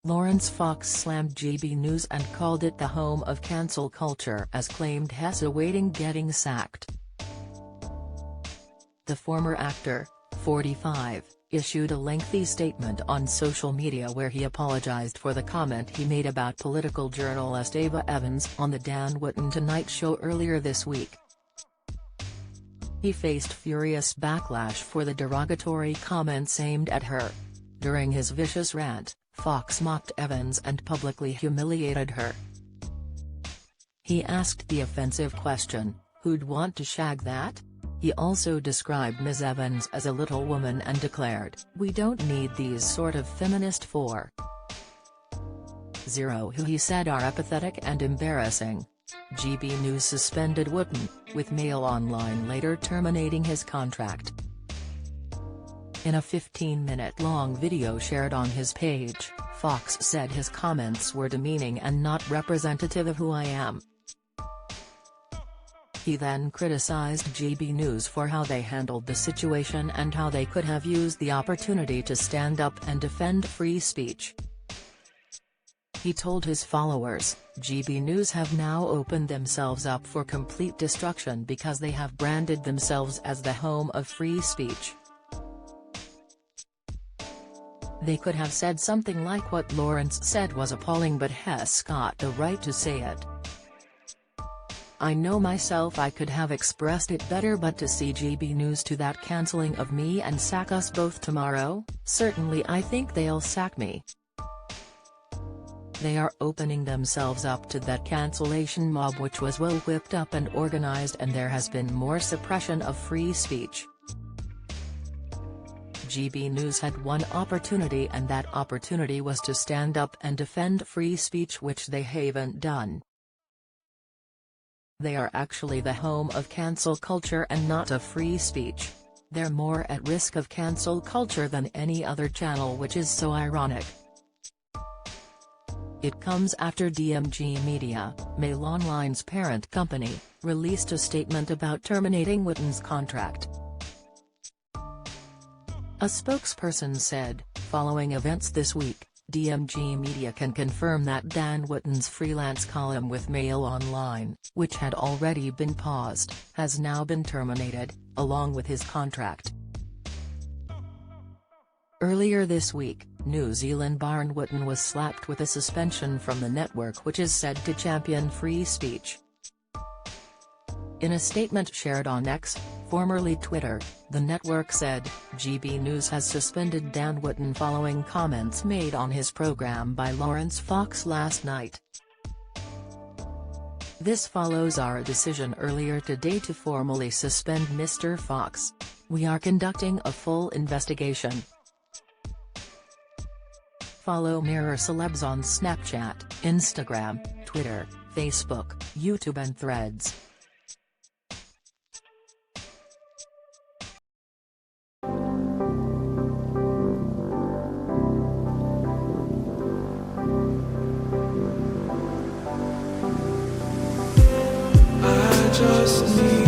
Laurence Fox slammed GB News and called it the home of cancel culture as claimed Hess awaiting getting sacked. The former actor, 45, issued a lengthy statement on social media where he apologized for the comment he made about political journalist Ava Evans on the Dan Wootton Tonight Show earlier this week. He faced furious backlash for the derogatory comments aimed at her. During his vicious rant, Fox mocked Evans and publicly humiliated her. He asked the offensive question, "Who'd want to shag that?" He also described Ms. Evans as a little woman and declared, "We don't need these sort of feminist for zero who he said are apathetic and embarrassing." GB News suspended Wootton, with Mail Online later terminating his contract. In a 15-minute-long video shared on his page, Fox said his comments were demeaning and not representative of who I am. He then criticized GB News for how they handled the situation and how they could have used the opportunity to stand up and defend free speech. He told his followers, "GB News have now opened themselves up for complete destruction because they have branded themselves as the home of free speech." They could have said something like what Laurence said was appalling, but Hess got the right to say it. "I know myself I could have expressed it better, but to see GB News to that cancelling of me and sack us both tomorrow, certainly I think they'll sack me. They are opening themselves up to that cancellation mob which was well whipped up and organized, and there has been more suppression of free speech. GB News had one opportunity, and that opportunity was to stand up and defend free speech, which they haven't done. They are actually the home of cancel culture and not of free speech. They're more at risk of cancel culture than any other channel, which is so ironic." It comes after DMG Media, Mail Online's parent company, released a statement about terminating Wootton's contract. A spokesperson said, "Following events this week, DMG Media can confirm that Dan Wootton's freelance column with Mail Online, which had already been paused, has now been terminated, along with his contract." Earlier this week, New Zealand Barn Wootton was slapped with a suspension from the network, which is said to champion free speech. In a statement shared on X, formerly Twitter, the network said, "GB News has suspended Dan Wootton following comments made on his program by Laurence Fox last night. This follows our decision earlier today to formally suspend Mr. Fox. We are conducting a full investigation." Follow Mirror Celebs on Snapchat, Instagram, Twitter, Facebook, YouTube and Threads. I just need